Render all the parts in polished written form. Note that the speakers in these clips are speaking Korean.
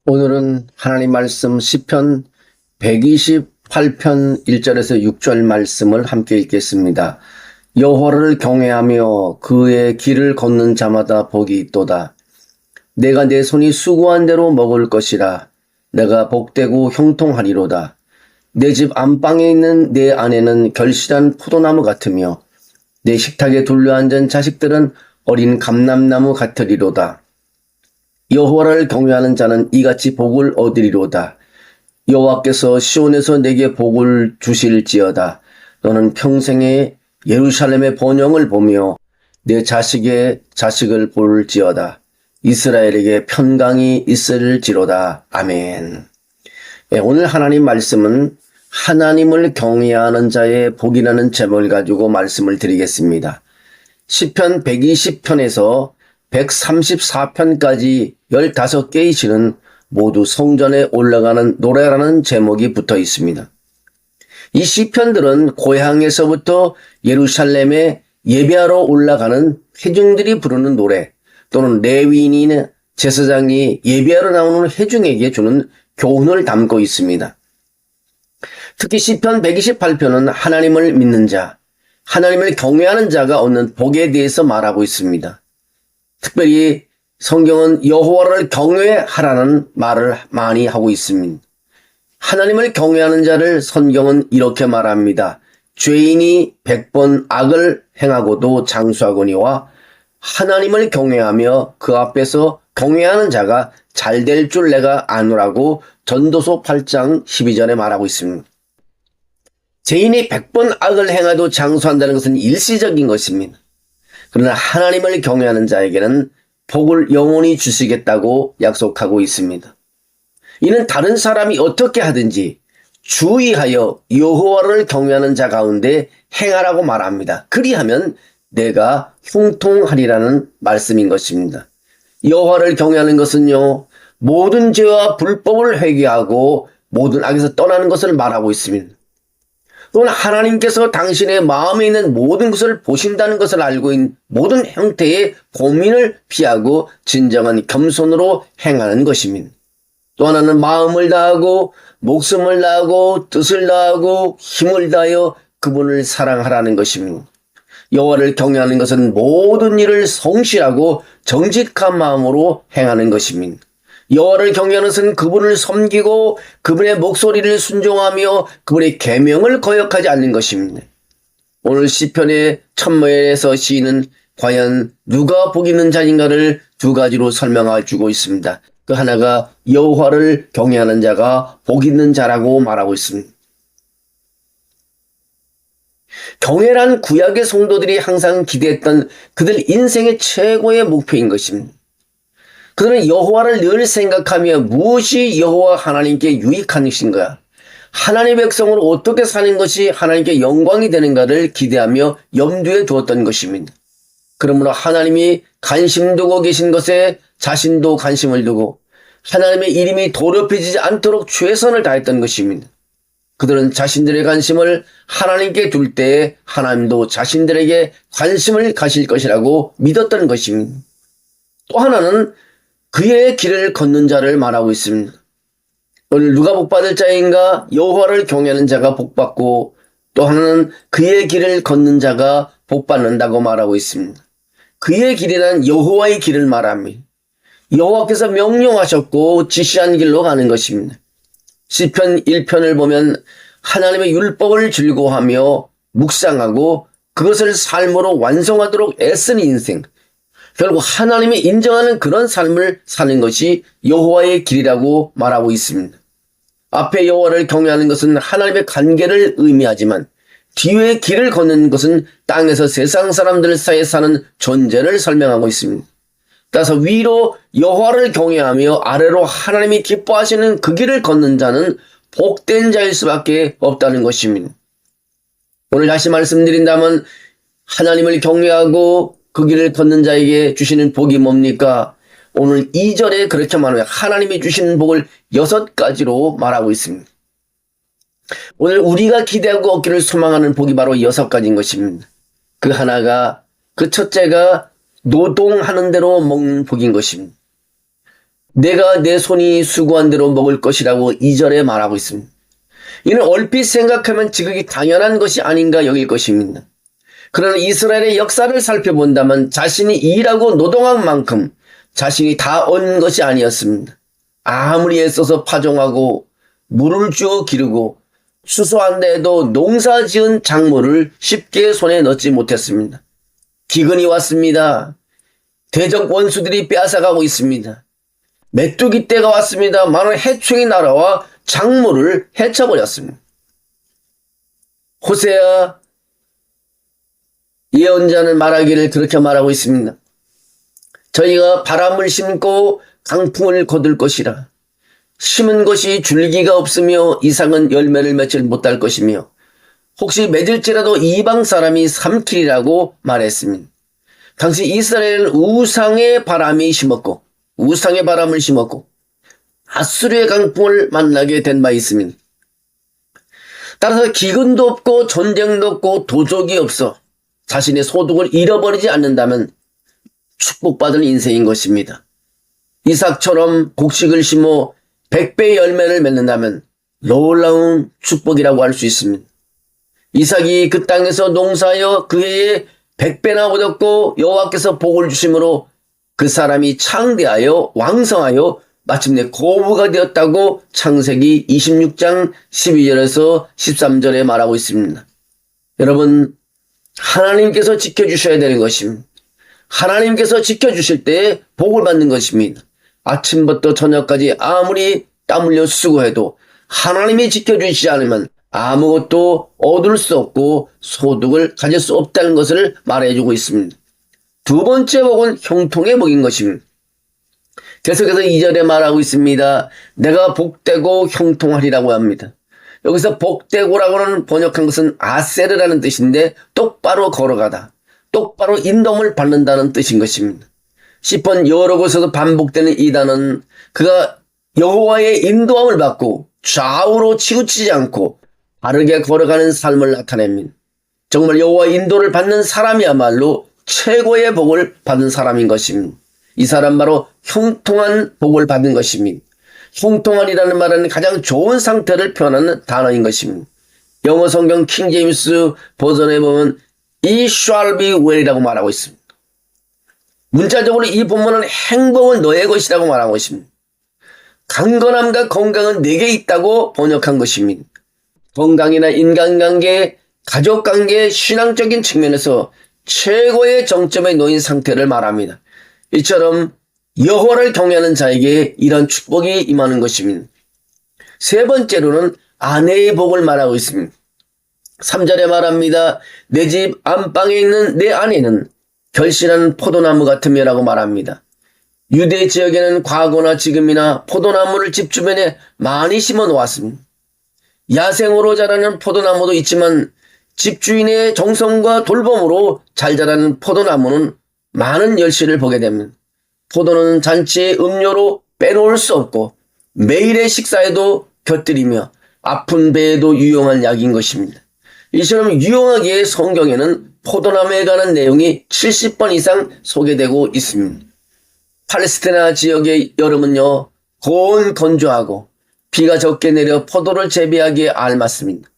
오늘은 하나님 말씀 시편 128편 1절에서 6절 말씀을 함께 읽겠습니다. 여호와를 경외하며 그의 길을 걷는 자마다 복이 있도다. 내가 내 손이 수고한 대로 먹을 것이라. 내가 복되고 형통하리로다. 내 집 안방에 있는 내 아내는 결실한 포도나무 같으며 내 식탁에 둘러앉은 자식들은 어린 감람나무 같으리로다. 여호와를 경외하는 자는 이같이 복을 얻으리로다. 여호와께서 시온에서 내게 복을 주실지어다. 너는 평생에 예루살렘의 번영을 보며 내 자식의 자식을 볼지어다. 이스라엘에게 평강이 있을지로다. 아멘. 오늘 하나님 말씀은 하나님을 경외하는 자의 복이라는 제목을 가지고 말씀을 드리겠습니다. 시편 120편에서 134편까지 15개의 시는 모두 성전에 올라가는 노래라는 제목이 붙어 있습니다. 이 시편들은 고향에서부터 예루살렘에 예배하러 올라가는 회중들이 부르는 노래, 또는 레위인이나 제사장이 예배하러 나오는 회중에게 주는 교훈을 담고 있습니다. 특히 시편 128편은 하나님을 믿는 자, 하나님을 경외하는 자가 얻는 복에 대해서 말하고 있습니다. 특별히 성경은 여호와를 경외하라는 말을 많이 하고 있습니다. 하나님을 경외하는 자를 성경은 이렇게 말합니다. 죄인이 100번 악을 행하고도 장수하거니와 하나님을 경외하며 그 앞에서 경외하는 자가 잘 될 줄 내가 아노라고 전도서 8장 12절에 말하고 있습니다. 죄인이 100번 악을 행하도 장수한다는 것은 일시적인 것입니다. 그러나 하나님을 경외하는 자에게는 복을 영원히 주시겠다고 약속하고 있습니다. 이는 다른 사람이 어떻게 하든지 주의하여 여호와를 경외하는 자 가운데 행하라고 말합니다. 그리하면 내가 형통하리라는 말씀인 것입니다. 여호와를 경외하는 것은요, 모든 죄와 불법을 회개하고 모든 악에서 떠나는 것을 말하고 있습니다. 또는 하나님께서 당신의 마음에 있는 모든 것을 보신다는 것을 알고 있는 모든 형태의 고민을 피하고 진정한 겸손으로 행하는 것입니다. 또 하나는 마음을 다하고 목숨을 다하고 뜻을 다하고 힘을 다하여 그분을 사랑하라는 것입니다. 여호와를 경외하는 것은 모든 일을 성실하고 정직한 마음으로 행하는 것입니다. 여호와를 경외하는 것은 그분을 섬기고 그분의 목소리를 순종하며 그분의 계명을 거역하지 않는 것입니다. 오늘 시편의 첫머에서 시인은 과연 누가 복 있는 자인가를 두 가지로 설명해 주고 있습니다. 그 하나가 여호와를 경외하는 자가 복 있는 자라고 말하고 있습니다. 경외란 구약의 성도들이 항상 기대했던 그들 인생의 최고의 목표인 것입니다. 그들은 여호와를 늘 생각하며 무엇이 여호와 하나님께 유익한 것인가, 하나님의 백성으로 어떻게 사는 것이 하나님께 영광이 되는가를 기대하며 염두에 두었던 것입니다. 그러므로 하나님이 관심 두고 계신 것에 자신도 관심을 두고 하나님의 이름이 더럽혀지지 않도록 최선을 다했던 것입니다. 그들은 자신들의 관심을 하나님께 둘 때에 하나님도 자신들에게 관심을 가실 것이라고 믿었던 것입니다. 또 하나는 그의 길을 걷는 자를 말하고 있습니다. 오늘 누가 복받을 자인가? 여호와를 경외하는 자가 복받고, 또 하나는 그의 길을 걷는 자가 복받는다고 말하고 있습니다. 그의 길이란 여호와의 길을 말합니다. 여호와께서 명령하셨고 지시한 길로 가는 것입니다. 시편 1편을 보면 하나님의 율법을 즐거워하며 묵상하고 그것을 삶으로 완성하도록 애쓰는 인생, 결국 하나님이 인정하는 그런 삶을 사는 것이 여호와의 길이라고 말하고 있습니다. 앞에 여호와를 경외하는 것은 하나님의 관계를 의미하지만 뒤에 길을 걷는 것은 땅에서 세상 사람들 사이에 사는 존재를 설명하고 있습니다. 따라서 위로 여호와를 경외하며 아래로 하나님이 기뻐하시는 그 길을 걷는 자는 복된 자일 수밖에 없다는 것입니다. 오늘 다시 말씀드린다면 하나님을 경외하고 그 길을 걷는 자에게 주시는 복이 뭡니까? 오늘 2절에 그렇게 말하면 하나님이 주시는 복을 6가지로 말하고 있습니다. 오늘 우리가 기대하고 얻기를 소망하는 복이 바로 6가지인 것입니다. 그 하나가, 그 첫째가 노동하는 대로 먹는 복인 것입니다. 내가 내 손이 수고한 대로 먹을 것이라고 2절에 말하고 있습니다. 이는 얼핏 생각하면 지극히 당연한 것이 아닌가 여길 것입니다. 그러나 이스라엘의 역사를 살펴본다면 자신이 일하고 노동한 만큼 자신이 다 얻은 것이 아니었습니다. 아무리 애써서 파종하고 물을 주어 기르고 추수한다 해도 농사 지은 작물을 쉽게 손에 넣지 못했습니다. 기근이 왔습니다. 대적 원수들이 빼앗아가고 있습니다. 메뚜기 때가 왔습니다. 많은 해충이 날아와 작물을 해쳐버렸습니다. 호세아 예언자는 말하기를 그렇게 말하고 있습니다. 저희가 바람을 심고 강풍을 거둘 것이라. 심은 것이 줄기가 없으며 이상은 열매를 맺지 못할 것이며 혹시 맺을지라도 이방 사람이 삼키리라고 말했습니다. 당시 이스라엘은 우상의 바람을 심었고 아수르의 강풍을 만나게 된 바 있습니다. 따라서 기근도 없고 전쟁도 없고 도적이 없어 자신의 소득을 잃어버리지 않는다면 축복받을 인생인 것입니다. 이삭처럼 곡식을 심어 100배의 열매를 맺는다면 놀라운 축복이라고 할 수 있습니다. 이삭이 그 땅에서 농사하여 그 해에 100배나 얻었고 여호와께서 복을 주심으로 그 사람이 창대하여 왕성하여 마침내 거부가 되었다고 창세기 26장 12절에서 13절에 말하고 있습니다. 여러분, 하나님께서 지켜주셔야 되는 것입니다. 하나님께서 지켜주실 때 복을 받는 것입니다. 아침부터 저녁까지 아무리 땀 흘려 수고해도 하나님이 지켜주시지 않으면 아무것도 얻을 수 없고 소득을 가질 수 없다는 것을 말해주고 있습니다. 두 번째 복은 형통의 복인 것입니다. 계속해서 2절에 말하고 있습니다. 내가 복되고 형통하리라고 합니다. 여기서 복되고라고는 번역한 것은 아세르라는 뜻인데 똑바로 걸어가다, 똑바로 인도함을 받는다는 뜻인 것입니다. 시편 여러 곳에서 반복되는 이 단어는 그가 여호와의 인도함을 받고 좌우로 치우치지 않고 바르게 걸어가는 삶을 나타냅니다. 정말 여호와의 인도를 받는 사람이야말로 최고의 복을 받은 사람인 것입니다. 이 사람 바로 형통한 복을 받은 것입니다. 형통한이라는 말은 가장 좋은 상태를 표현하는 단어인 것입니다. 영어 성경 킹제임스 버전에 보면 It shall be well이라고 말하고 있습니다. 문자적으로 이 본문은 행복은 너의 것이라고 말하고 있습니다. 강건함과 건강은 내게 있다고 번역한 것입니다. 건강이나 인간관계, 가족관계, 신앙적인 측면에서 최고의 정점에 놓인 상태를 말합니다. 이처럼 여호와를 경외하는 자에게 이런 축복이 임하는 것입니다. 세 번째로는 아내의 복을 말하고 있습니다. 3절에 말합니다. 내 집 안방에 있는 내 아내는 결실한 포도나무 같으며라고 말합니다. 유대 지역에는 과거나 지금이나 포도나무를 집 주변에 많이 심어 놓았습니다. 야생으로 자라는 포도나무도 있지만 집주인의 정성과 돌봄으로 잘 자라는 포도나무는 많은 열실을 보게 됩니다. 포도는 잔치의 음료로 빼놓을 수 없고 매일의 식사에도 곁들이며 아픈 배에도 유용한 약인 것입니다. 이처럼 유용하게 성경에는 포도나무에 관한 내용이 70번 이상 소개되고 있습니다. 팔레스티나 지역의 여름은요, 고온 건조하고 비가 적게 내려 포도를 재배하기에 알맞습니다.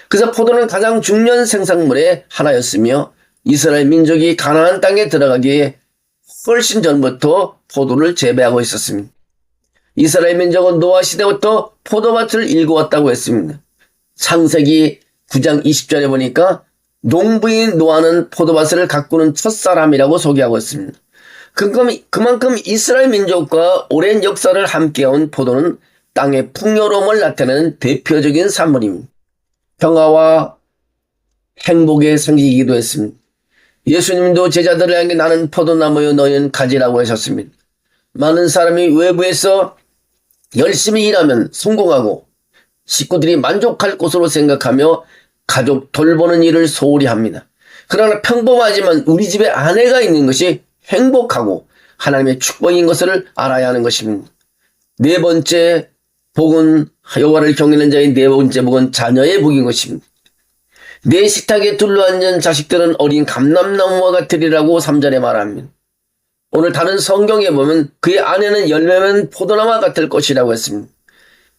그래서 포도는 가장 중요한 생산물의 하나였으며 이스라엘 민족이 가나안 땅에 들어가기에 훨씬 전부터 포도를 재배하고 있었습니다. 이스라엘 민족은 노아 시대부터 포도밭을 일구었다고 했습니다. 창세기 9장 20절에 보니까 농부인 노아는 포도밭을 가꾸는 첫사람이라고 소개하고 있습니다. 그만큼 이스라엘 민족과 오랜 역사를 함께해온 포도는 땅의 풍요로움을 나타내는 대표적인 산물입니다. 평화와 행복의 상징이기도 했습니다. 예수님도 제자들을 향해 나는 포도나무여 너희는 가지라고 하셨습니다. 많은 사람이 외부에서 열심히 일하면 성공하고 식구들이 만족할 것으로 생각하며 가족 돌보는 일을 소홀히 합니다. 그러나 평범하지만 우리 집에 아내가 있는 것이 행복하고 하나님의 축복인 것을 알아야 하는 것입니다. 네 번째 복은 여호와를 경외하는 자의 네 번째 복은 자녀의 복인 것입니다. 내 식탁에 둘러앉은 자식들은 어린 감람나무와 같으리라고 3절에 말합니다. 오늘 다른 성경에 보면 그의 아내는 열매면 포도나무와 같을 것이라고 했습니다.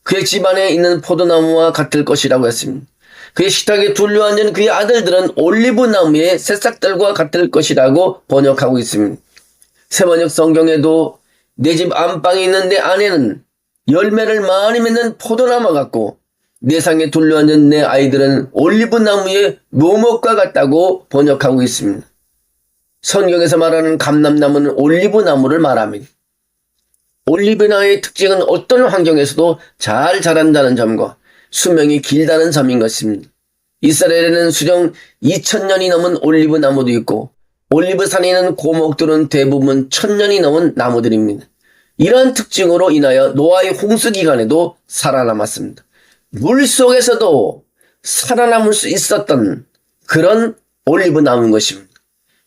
그의 집안에 있는 포도나무와 같을 것이라고 했습니다. 그의 식탁에 둘러앉은 그의 아들들은 올리브나무의 새싹들과 같을 것이라고 번역하고 있습니다. 새번역 성경에도 내 집 안방에 있는 내 아내는 열매를 많이 맺는 포도나무 같고 내 상에 둘러앉은 내 아이들은 올리브나무의 묘목과 같다고 번역하고 있습니다. 성경에서 말하는 감람나무는 올리브나무를 말합니다. 올리브나무의 특징은 어떤 환경에서도 잘 자란다는 점과 수명이 길다는 점인 것입니다. 이스라엘에는 수령 2000년이 넘은 올리브나무도 있고 올리브산에 있는 고목들은 대부분 1000년이 넘은 나무들입니다. 이러한 특징으로 인하여 노아의 홍수 기간에도 살아남았습니다. 물속에서도 살아남을 수 있었던 그런 올리브나무인 것입니다.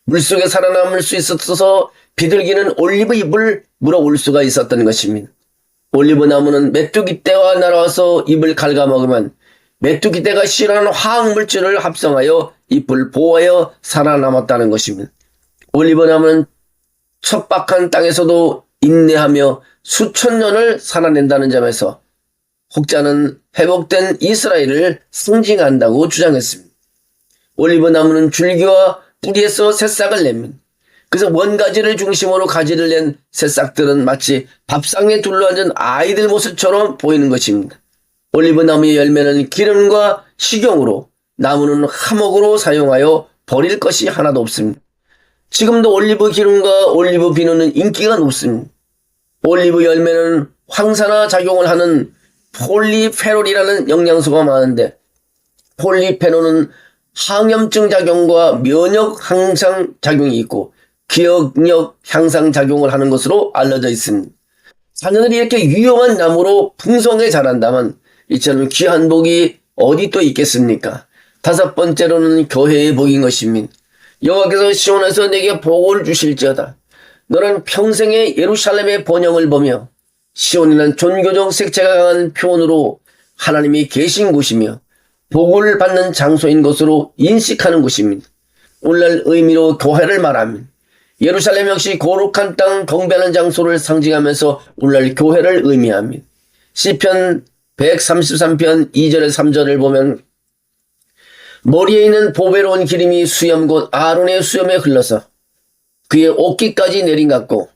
물속에 살아남을 수 있어서 비둘기는 올리브 잎을 물어올 수가 있었던 것입니다. 올리브나무는 메뚜기 떼와 날아와서 잎을 갉아먹으면 메뚜기 떼가 싫어하는 화학물질을 합성하여 잎을 보호하여 살아남았다는 것입니다. 올리브나무는 척박한 땅에서도 인내하며 수천 년을 살아낸다는 점에서 혹자는 회복된 이스라엘을 상징한다고 주장했습니다. 올리브나무는 줄기와 뿌리에서 새싹을 냅니다. 그래서 원가지를 중심으로 가지를 낸 새싹들은 마치 밥상에 둘러앉은 아이들 모습처럼 보이는 것입니다. 올리브나무의 열매는 기름과 식용으로, 나무는 화목으로 사용하여 버릴 것이 하나도 없습니다. 지금도 올리브 기름과 올리브 비누는 인기가 높습니다. 올리브 열매는 황산화 작용을 하는 폴리페놀이라는 영양소가 많은데 폴리페놀은 항염증 작용과 면역 향상 작용이 있고 기억력 향상 작용을 하는 것으로 알려져 있습니다. 자녀들이 이렇게 유용한 나무로 풍성하게 자란다면 이처럼 귀한 복이 어디 또 있겠습니까? 다섯 번째로는 교회의 복인 것입니다. 여호와께서 시온에서 내게 복을 주실지어다. 너는 평생에 예루살렘의 번영을 보며 시온이란 종교적 색채가 강한 표현으로 하나님이 계신 곳이며 복을 받는 장소인 것으로 인식하는 곳입니다. 오늘날 의미로 교회를 말합니다. 예루살렘 역시 거룩한 땅 경배하는 장소를 상징하면서 오늘날 교회를 의미합니다. 시편 133편 2절에 3절을 보면 머리에 있는 보배로운 기름이 수염 곧 아론의 수염에 흘러서 그의 옷깃까지 내린 같고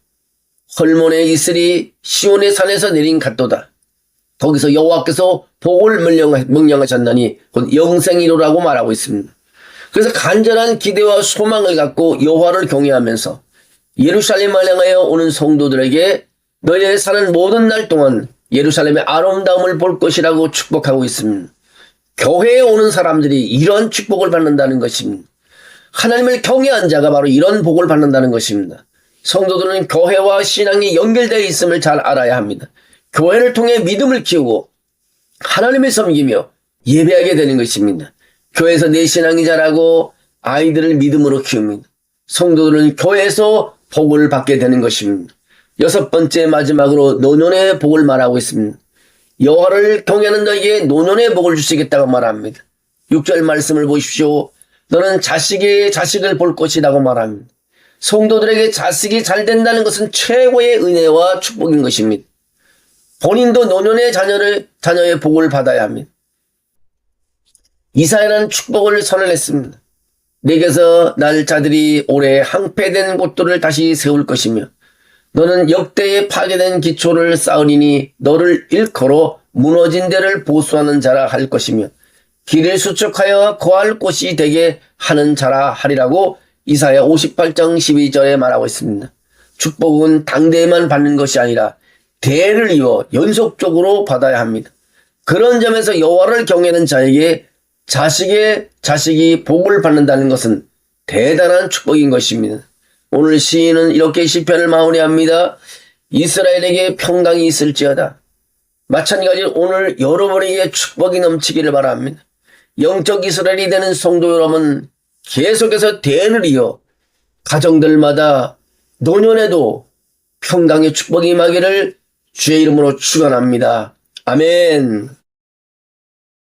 헐몬의 이슬이 시온의 산에서 내린 같도다. 거기서 여호와께서 복을 명령하셨나니 곧 영생이로라고 말하고 있습니다. 그래서 간절한 기대와 소망을 갖고 여호와를 경외하면서 예루살렘을 향하여 오는 성도들에게 너희의 사는 모든 날 동안 예루살렘의 아름다움을 볼 것이라고 축복하고 있습니다. 교회에 오는 사람들이 이런 축복을 받는다는 것입니다. 하나님을 경외한 자가 바로 이런 복을 받는다는 것입니다. 성도들은 교회와 신앙이 연결되어 있음을 잘 알아야 합니다. 교회를 통해 믿음을 키우고 하나님을 섬기며 예배하게 되는 것입니다. 교회에서 내 신앙이 자라고 아이들을 믿음으로 키웁니다. 성도들은 교회에서 복을 받게 되는 것입니다. 여섯 번째 마지막으로 노년의 복을 말하고 있습니다. 여호와를 경외하는 너에게 노년의 복을 주시겠다고 말합니다. 6절 말씀을 보십시오. 너는 자식의 자식을 볼 것이라고 말합니다. 성도들에게 자식이 잘 된다는 것은 최고의 은혜와 축복인 것입니다. 본인도 노년의 자녀의 복을 받아야 합니다. 이사야는 축복을 선언했습니다. 내게서 날 자들이 올해 항폐된 곳들을 다시 세울 것이며 너는 역대에 파괴된 기초를 쌓으리니 너를 일컬어 무너진 데를 보수하는 자라 할 것이며 길을 수축하여 거할 곳이 되게 하는 자라 하리라고 이사야 58장 12절에 말하고 있습니다. 축복은 당대에만 받는 것이 아니라 대를 이어 연속적으로 받아야 합니다. 그런 점에서 여호와를 경외하는 자에게 자식의 자식이 복을 받는다는 것은 대단한 축복인 것입니다. 오늘 시인은 이렇게 시편을 마무리합니다. 이스라엘에게 평강이 있을지어다. 마찬가지로 오늘 여러분에게 축복이 넘치기를 바랍니다. 영적 이스라엘이 되는 성도 여러분 계속해서 대를 이어 가정들마다 노년에도 평강의 축복이 임하기를 주의 이름으로 축원합니다. 아멘.